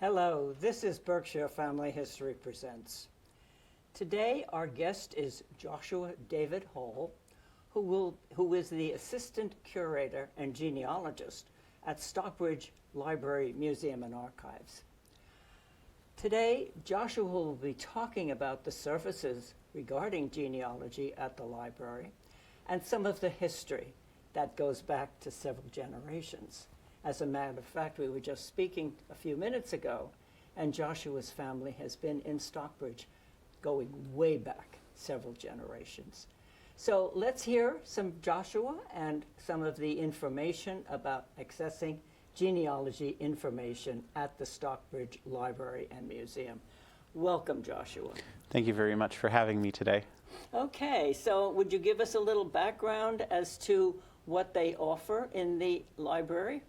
Hello, this is Berkshire Family History Presents. Today our guest is Joshua David Hall, who is the Assistant Curator and Genealogist at Stockbridge Library, Museum and Archives. Today, Joshua will be talking about the services regarding genealogy at the library and some of the history that goes back to several generations. As a matter of fact, we were just speaking a few minutes ago, and Joshua's family has been in Stockbridge going way back several generations. So let's hear some Joshua and some of the information about accessing genealogy information at the Stockbridge Library and Museum. Welcome, Joshua. Thank you very much for having me today. Okay, so would you give us a little background as to what they offer in the library?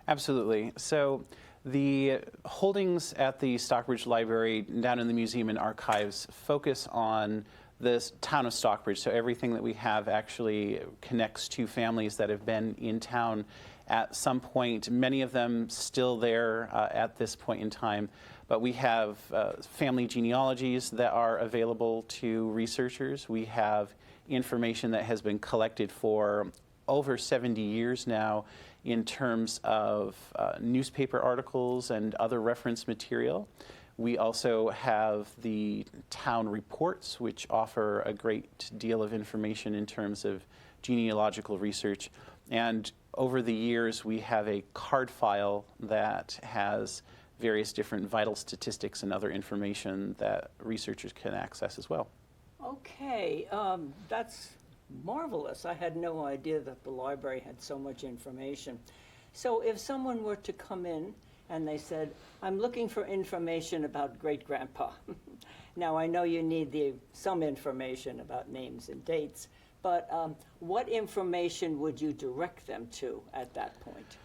Absolutely. So the holdings at the Stockbridge Library down in the Museum and Archives focus on the town of Stockbridge. So everything that we have actually connects to families that have been in town at some point, many of them still there at this point in time. But we have family genealogies that are available to researchers. We have information that has been collected for over 70 years now in terms of newspaper articles and other reference material. We also have the town reports, which offer a great deal of information in terms of genealogical research. And over the years, we have a card file that has various different vital statistics and other information that researchers can access as well. Okay, that's marvelous. I had no idea that the library had so much information. So if someone were to come in and they said, I'm looking for information about great-grandpa. Now, I know you need some information about names and dates, but what information would you direct them to at that point?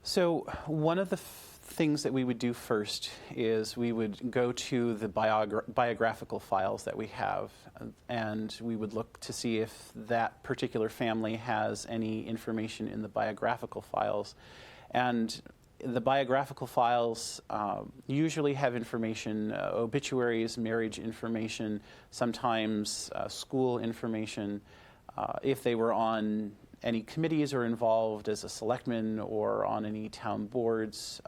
So one of the things that we would do first is we would go to the biographical files that we have, and we would look to see if that particular family has any information in the biographical files. And the biographical files usually have information, obituaries, marriage information, sometimes school information. If they were on any committees or involved as a selectman or on any town boards,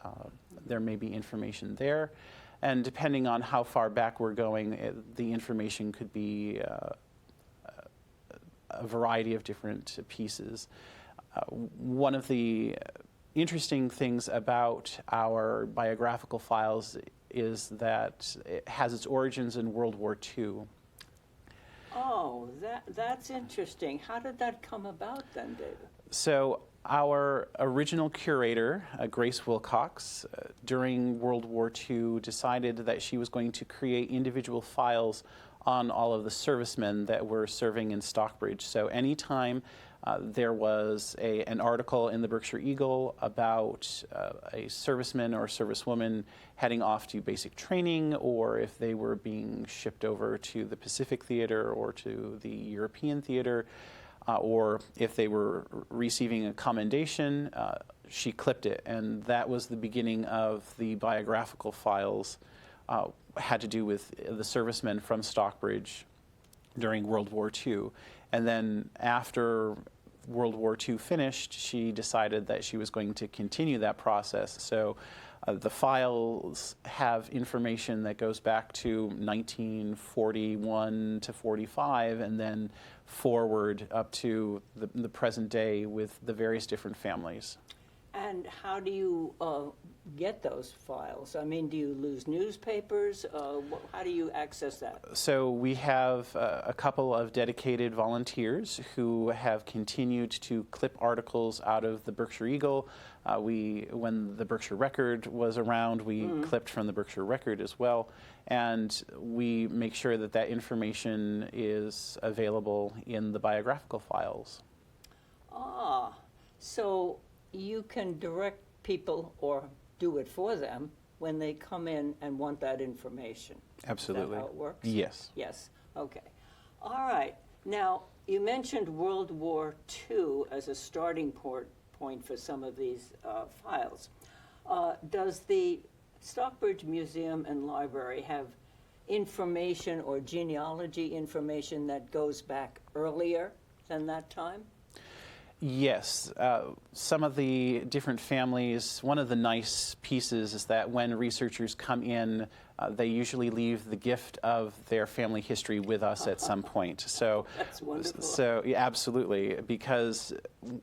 there may be information there. And depending on how far back we're going, the information could be a variety of different pieces. One of the interesting things about our biographical files is that it has its origins in World War II. Oh, that's interesting. How did that come about then, David? So our original curator, Grace Wilcox, during World War II decided that she was going to create individual files on all of the servicemen that were serving in Stockbridge. So anytime there was an article in the Berkshire Eagle about a serviceman or servicewoman heading off to basic training, or if they were being shipped over to the Pacific Theater or to the European Theater, or if they were receiving a commendation, she clipped it. And that was the beginning of the biographical files, had to do with the servicemen from Stockbridge during World War II. And then after World War II finished, she decided that she was going to continue that process. So the files have information that goes back to 1941 to 45 and then forward up to the present day with the various different families. And how do you get those files? I mean, do you lose newspapers? How do you access that? So we have a couple of dedicated volunteers who have continued to clip articles out of the Berkshire Eagle. When the Berkshire Record was around, we clipped from the Berkshire Record as well. And we make sure that that information is available in the biographical files. Ah, so you can direct people or do it for them when they come in and want that information. Absolutely. Is that how it works? Yes. Yes, okay. All right. Now, you mentioned World War II as a starting point for some of these files. Does the Stockbridge Museum and Library have information or genealogy information that goes back earlier than that time? Yes, some of the different families, one of the nice pieces is that when researchers come in, they usually leave the gift of their family history with us at some point. So, That's wonderful. So yeah, absolutely, because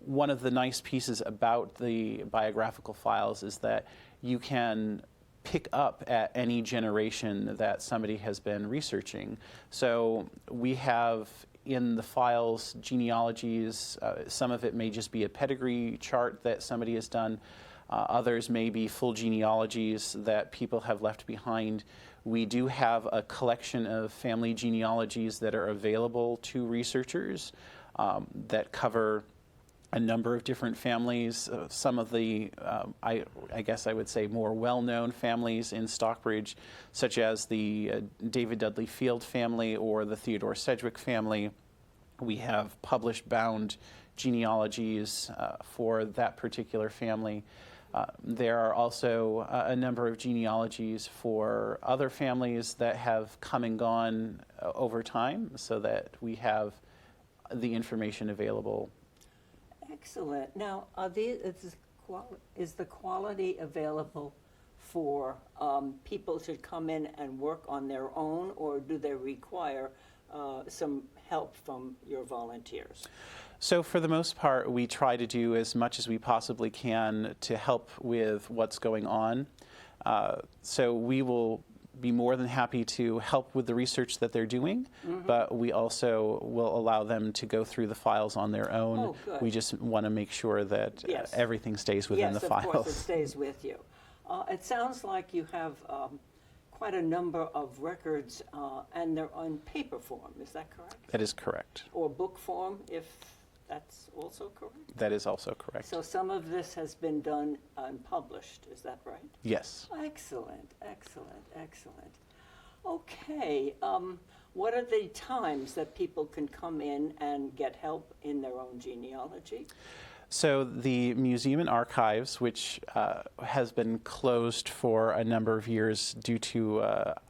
one of the nice pieces about the biographical files is that you can pick up at any generation that somebody has been researching. So we have in the files genealogies. Some of it may just be a pedigree chart that somebody has done. Others may be full genealogies that people have left behind. We do have a collection of family genealogies that are available to researchers that cover a number of different families. Some of the, I guess I would say, more well-known families in Stockbridge, such as the David Dudley Field family or the Theodore Sedgwick family. We have published bound genealogies for that particular family. There are also a number of genealogies for other families that have come and gone over time, so that we have the information available. Excellent. Now, is the quality available for people to come in and work on their own, or do they require some help from your volunteers? So for the most part, we try to do as much as we possibly can to help with what's going on. So we will be more than happy to help with the research that they're doing, but we also will allow them to go through the files on their own. Oh, good. We just want to make sure that everything stays within the files. Yes, of course, it stays with you. It sounds like you have quite a number of records, and they're on paper form. Is that correct? That is correct. Or book form, if that's also correct? That is also correct. So some of this has been done and published, is that right? Yes. Excellent, excellent, excellent. Okay, what are the times that people can come in and get help in their own genealogy? So the Museum and Archives, which has been closed for a number of years due to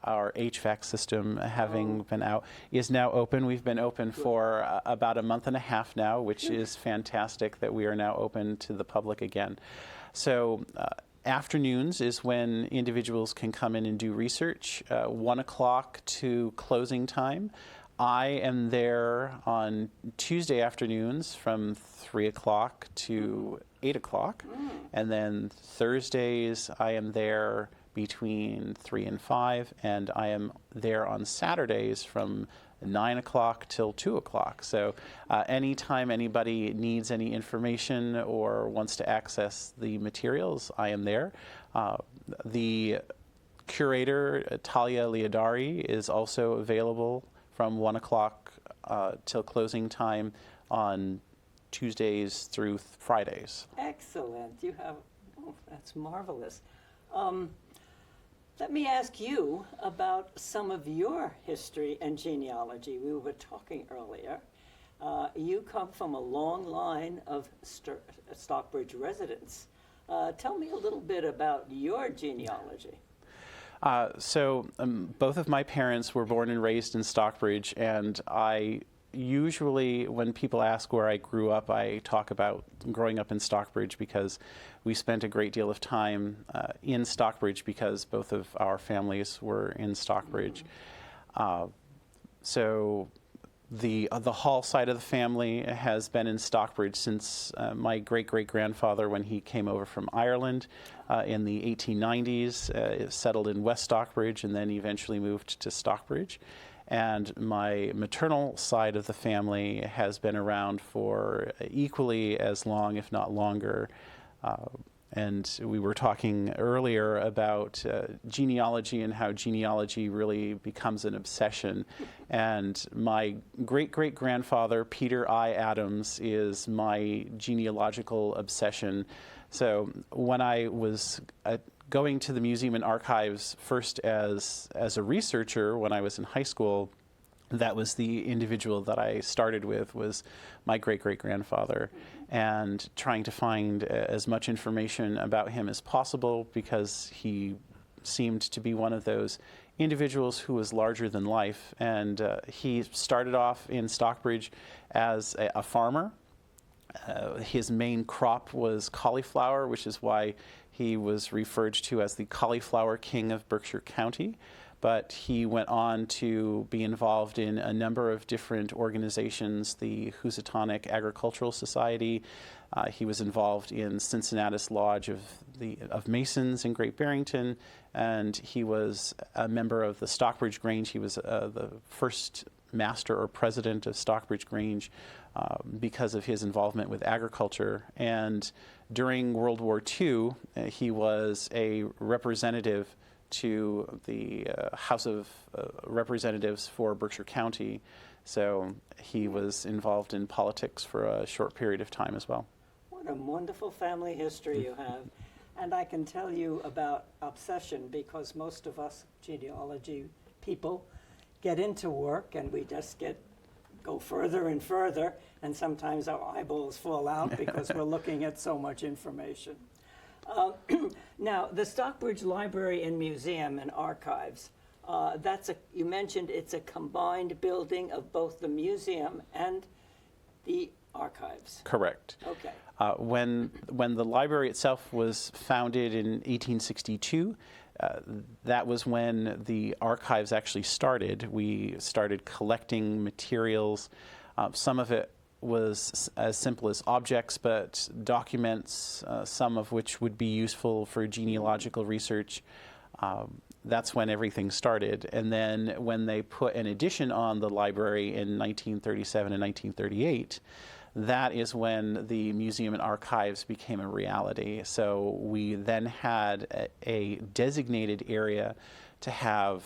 our HVAC system having been out, is now open. We've been open for about a month and a half now, which is fantastic that we are now open to the public again. So afternoons is when individuals can come in and do research, 1 o'clock to closing time. I am there on Tuesday afternoons from 3 o'clock to 8 o'clock. And then Thursdays, I am there between 3 and 5. And I am there on Saturdays from 9 o'clock till 2 o'clock. So anytime anybody needs any information or wants to access the materials, I am there. The curator, Talia Liodari, is also available from 1 o'clock till closing time on Tuesdays through Fridays. Excellent. You have, that's marvelous. Let me ask you about some of your history and genealogy. We were talking earlier. You come from a long line of Stockbridge residents. Tell me a little bit about your genealogy. So both of my parents were born and raised in Stockbridge, and I usually, when people ask where I grew up, I talk about growing up in Stockbridge because we spent a great deal of time in Stockbridge because both of our families were in Stockbridge. So The Hall side of the family has been in Stockbridge since my great-great-grandfather, when he came over from Ireland in the 1890s, settled in West Stockbridge and then eventually moved to Stockbridge. And my maternal side of the family has been around for equally as long, if not longer. And we were talking earlier about genealogy and how genealogy really becomes an obsession. And my great-great-grandfather, Peter I. Adams, is my genealogical obsession. So when I was going to the museum and archives first as a researcher when I was in high school, that was the individual that I started with, was my great-great-grandfather, and trying to find as much information about him as possible, because he seemed to be one of those individuals who was larger than life. And he started off in Stockbridge as a farmer. His main crop was cauliflower, which is why he was referred to as the Cauliflower King of Berkshire County. But he went on to be involved in a number of different organizations, the Housatonic Agricultural Society. He was involved in Cincinnatus Lodge of Masons in Great Barrington, and he was a member of the Stockbridge Grange. He was the first master or president of Stockbridge Grange because of his involvement with agriculture. And during World War II, he was a representative to the House of Representatives for Berkshire County. So he was involved in politics for a short period of time as well. What a wonderful family history you have. And I can tell you about obsession, because most of us genealogy people get into work and we just go further and further, and sometimes our eyeballs fall out because we're looking at so much information. Now, the Stockbridge Library and Museum and Archives, you mentioned it's a combined building of both the museum and the archives. Correct. Okay. When the library itself was founded in 1862, that was when the archives actually started. We started collecting materials. Some of it was as simple as objects, but documents, some of which would be useful for genealogical research. That's when everything started. And then when they put an addition on the library in 1937 and 1938, that is when the museum and archives became a reality. So we then had a designated area to have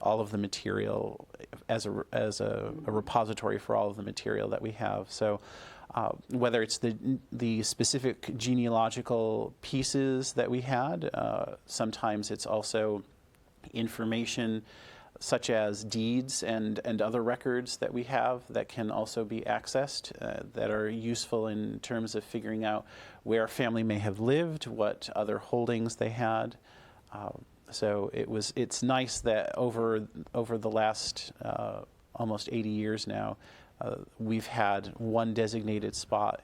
all of the material as a repository for all of the material that we have. So whether it's the specific genealogical pieces that we had, sometimes it's also information such as deeds and other records that we have that can also be accessed, that are useful in terms of figuring out where a family may have lived, what other holdings they had. So it's nice that over the last almost 80 years now, we've had one designated spot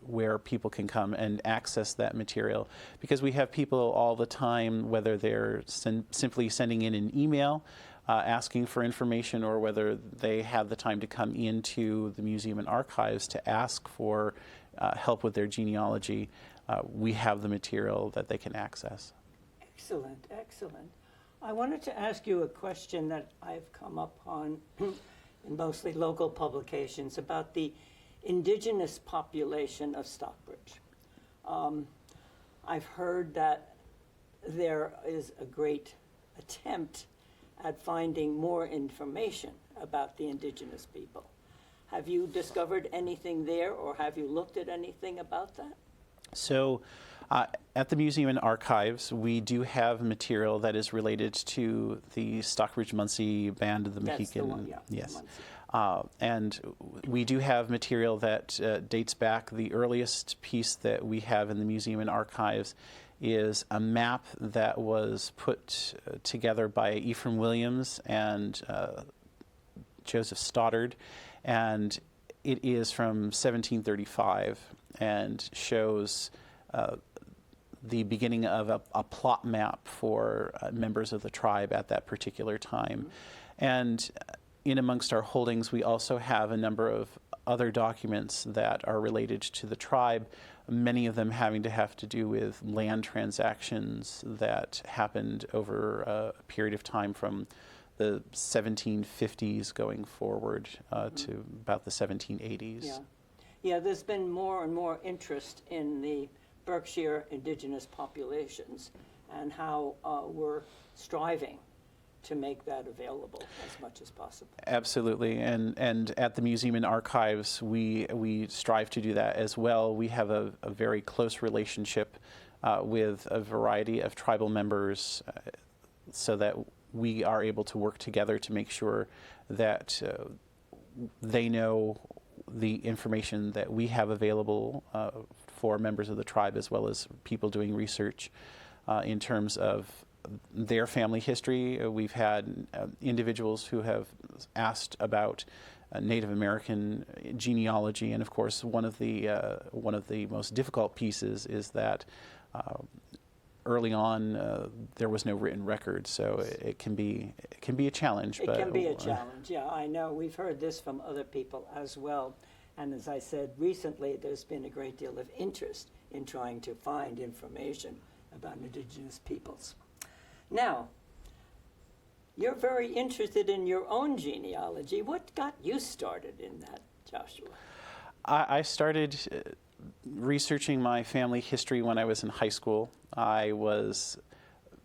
where people can come and access that material, because we have people all the time, whether they're simply sending in an email asking for information, or whether they have the time to come into the museum and archives to ask for help with their genealogy. We have the material that they can access. Excellent, excellent. I wanted to ask you a question that I've come upon in mostly local publications about the indigenous population of Stockbridge. I've heard that there is a great attempt at finding more information about the indigenous people. Have you discovered anything there, or have you looked at anything about that? So at the Museum and Archives, we do have material that is related to the Stockbridge-Munsee Band of the That's Mohican. the one, yeah. Yes. Munsee. And we do have material that dates back. The earliest piece that we have in the Museum and Archives is a map that was put together by Ephraim Williams and Joseph Stoddard, and it is from 1735 and shows the beginning of a plot map for members of the tribe at that particular time. And in amongst our holdings, we also have a number of other documents that are related to the tribe, many of them having to do with land transactions that happened over a period of time from the 1750s going forward to about the 1780s. Yeah. Yeah, there's been more and more interest in the Berkshire indigenous populations and how we're striving to make that available as much as possible. Absolutely, and at the Museum and Archives, we strive to do that as well. We have a very close relationship with a variety of tribal members so that we are able to work together to make sure that they know the information that we have available for members of the tribe, as well as people doing research in terms of their family history. We've had individuals who have asked about Native American genealogy, and of course, one of the most difficult pieces is that early on there was no written record, so it can be a challenge. It can be a challenge. Yeah, I know. We've heard this from other people as well, and as I said recently, there's been a great deal of interest in trying to find information about indigenous peoples. Now, you're very interested in your own genealogy. What got you started in that, Joshua? I started researching my family history when I was in high school. I was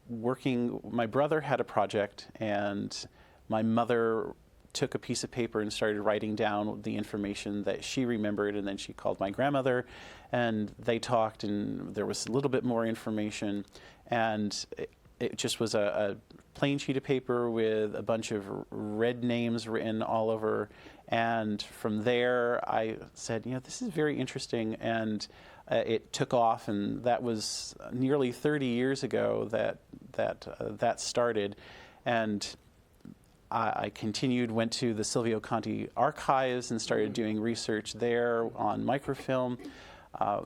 working, my brother had a project, and my mother took a piece of paper and started writing down the information that she remembered, and then she called my grandmother, and they talked, and there was a little bit more information, and it just was a plain sheet of paper with a bunch of red names written all over. And from there, I said, this is very interesting. And it took off. And that was nearly 30 years ago that started. And I continued, went to the Silvio Conti archives and started doing research there on microfilm.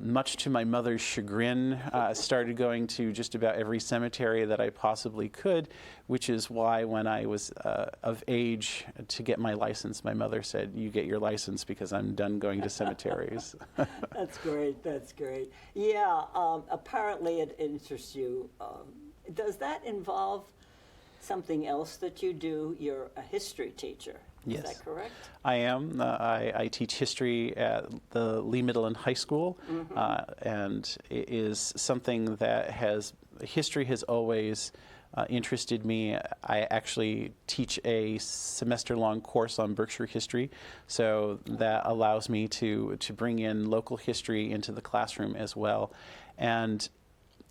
Much to my mother's chagrin, started going to just about every cemetery that I possibly could, which is why when I was of age to get my license, my mother said, "You get your license because I'm done going to cemeteries." That's great, that's great. Yeah, apparently it interests you. Does that involve something else that you do? You're a history teacher. Yes. Is that correct? I am. I teach history at the Lee Middle and High School, and it is something that history has always interested me. I actually teach a semester-long course on Berkshire history, so that allows me to bring in local history into the classroom as well. And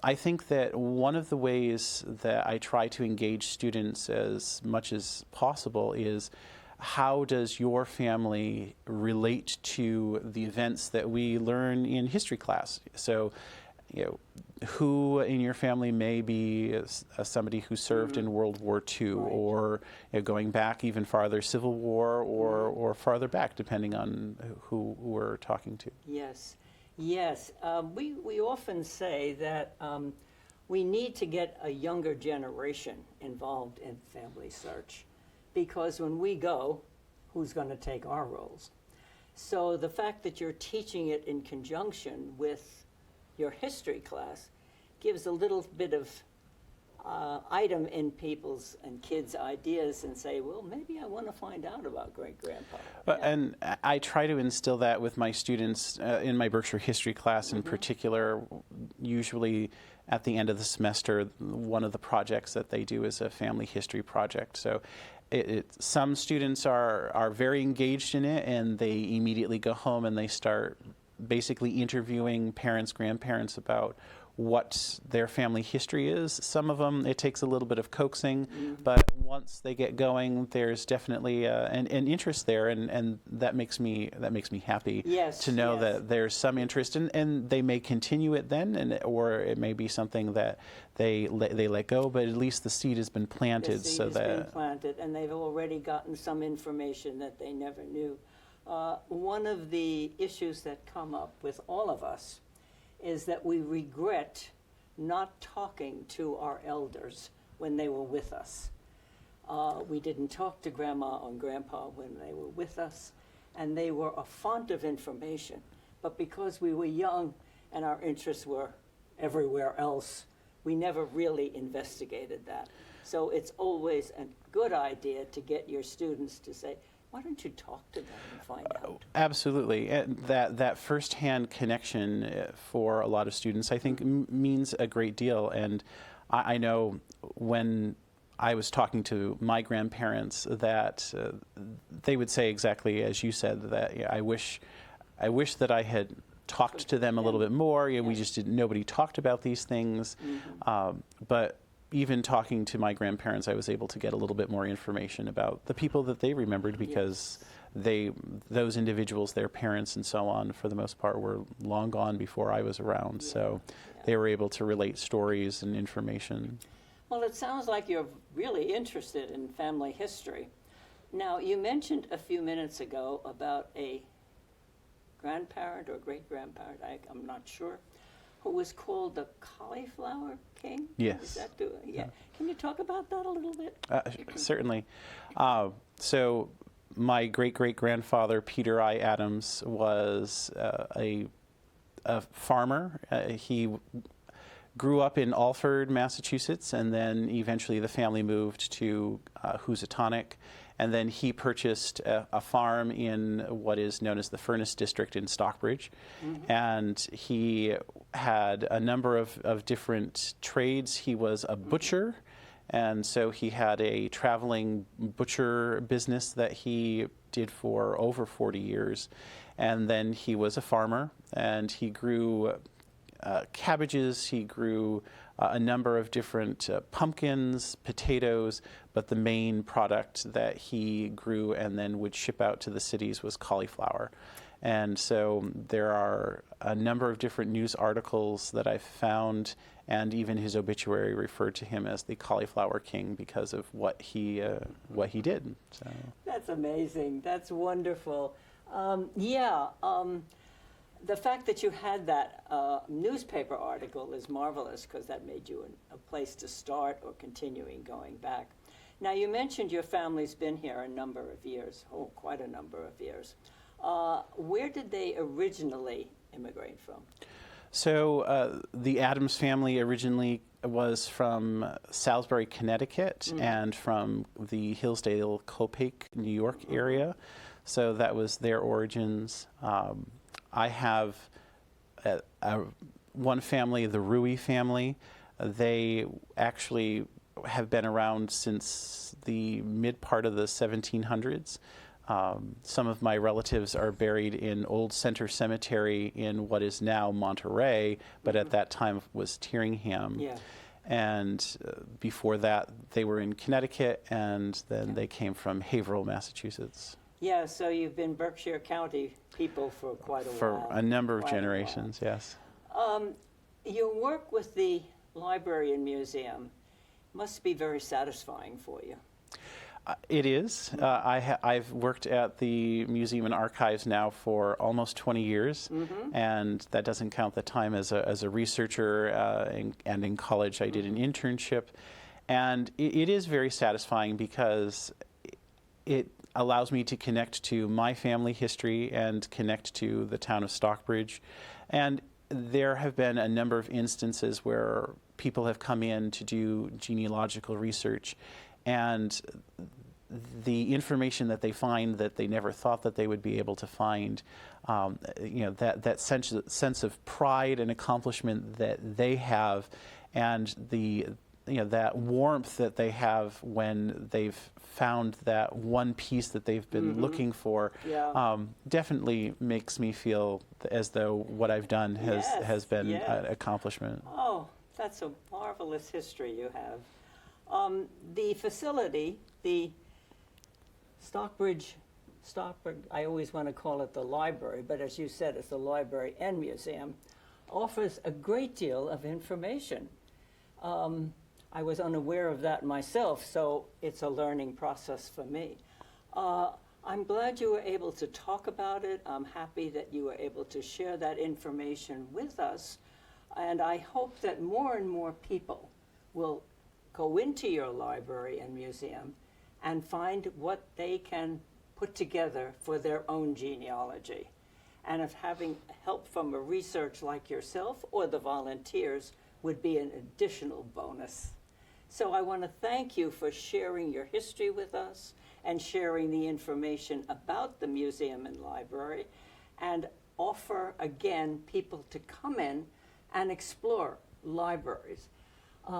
I think that one of the ways that I try to engage students as much as possible is, how does your family relate to the events that we learn in history class? So, who in your family may be somebody who served in World War II, right, or going back even farther, Civil War, or farther back, depending on who we're talking to. Yes, yes. We often say that we need to get a younger generation involved in family search, because when we go, who's going to take our roles? So the fact that you're teaching it in conjunction with your history class gives a little bit of item in people's and kids' ideas, and say, well, maybe I want to find out about great-grandpa. And I try to instill that with my students in my Berkshire history class in particular. Usually at the end of the semester, one of the projects that they do is a family history project. So some students are very engaged in it, and they immediately go home and they start basically interviewing parents, grandparents about what their family history is. Some of them, it takes a little bit of coaxing, but once they get going, there's definitely an interest there, and that makes me happy. Yes, to know yes. that there's some interest, and they may continue it then, or it may be something that they let go, but at least the seed has been planted. The seed has been planted, and they've already gotten some information that they never knew. One of the issues that come up with all of us is that we regret not talking to our elders when they were with us. We didn't talk to Grandma and Grandpa when they were with us, and they were a font of information. But because we were young and our interests were everywhere else, we never really investigated that. So it's always a good idea to get your students to say, why don't you talk to them and find out? Absolutely. And that firsthand connection for a lot of students, I think, means a great deal. And I know when I was talking to my grandparents that they would say exactly as you said, that I wish that I had talked to them a little bit more. We just didn't. Nobody talked about these things. But even talking to my grandparents, I was able to get a little bit more information about the people that they remembered, because those individuals, their parents and so on, for the most part, were long gone before I was around. So they were able to relate stories and information. Well, it sounds like you're really interested in family history. Now, you mentioned a few minutes ago about a grandparent or great-grandparent, I'm not sure, who was called the Cauliflower King? Yes. Is that yeah. Can you talk about that a little bit? Certainly. So my great-great-grandfather, Peter I. Adams, was a farmer. He grew up in Alford, Massachusetts, and then eventually the family moved to Housatonic. And then he purchased a farm in what is known as the Furnace District in Stockbridge. And he had a number of different trades. He was a butcher, and so he had a traveling butcher business that he did for over 40 years. And then he was a farmer, and he grew cabbages, he grew a number of different pumpkins, potatoes, but the main product that he grew and then would ship out to the cities was cauliflower. And so there are a number of different news articles that I've found, and even his obituary referred to him as the Cauliflower King because of what he did. So. That's amazing. That's wonderful. The fact that you had that newspaper article is marvelous, because that made you a place to start or continuing going back. Now, you mentioned your family's been here a number of years, quite a number of years. Where did they originally immigrate from? So the Adams family originally was from Salisbury, Connecticut, and from the Hillsdale, Copake, New York area. So that was their origins. I have one family, the Rui family. They actually have been around since the mid part of the 1700s. Some of my relatives are buried in Old Center Cemetery in what is now Monterey, but at that time was Tyringham. Yeah. And before that, they were in Connecticut, and then they came from Haverhill, Massachusetts. Yeah, so you've been Berkshire County people for quite a while. For a number of generations, yes. Your work with the library and museum must be very satisfying for you. It is. I've worked at the Museum and Archives now for almost 20 years, and that doesn't count the time as a researcher, and in college I did an internship. And it is very satisfying because it allows me to connect to my family history and connect to the town of Stockbridge. And there have been a number of instances where people have come in to do genealogical research, and the information that they find that they never thought that they would be able to find, that sense of pride and accomplishment that they have, and that warmth that they have when they've found that one piece that they've been looking for, definitely makes me feel as though what I've done has been an accomplishment. Oh, that's a marvelous history you have. The facility, the Stockbridge, I always want to call it the library, but as you said, it's the library and museum, offers a great deal of information. I was unaware of that myself, so it's a learning process for me. I'm glad you were able to talk about it. I'm happy that you were able to share that information with us, and I hope that more and more people will go into your library and museum and find what they can put together for their own genealogy. And if having help from a research like yourself or the volunteers would be an additional bonus. So I want to thank you for sharing your history with us and sharing the information about the museum and library, and offer again people to come in and explore libraries.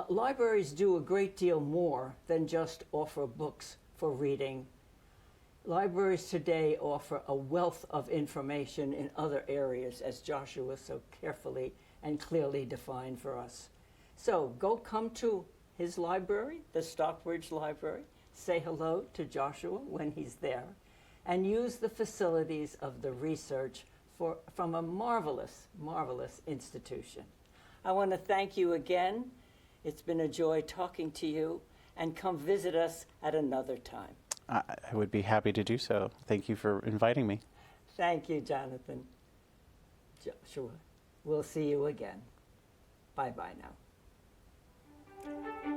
Libraries do a great deal more than just offer books for reading. Libraries today offer a wealth of information in other areas, as Joshua so carefully and clearly defined for us. So come to his library, the Stockbridge Library, say hello to Joshua when he's there, and use the facilities of the research from a marvelous, marvelous institution. I want to thank you again. It's been a joy talking to you, and come visit us at another time. I would be happy to do so. Thank you for inviting me. Thank you, Jonathan. Joshua, we'll see you again. Bye-bye now.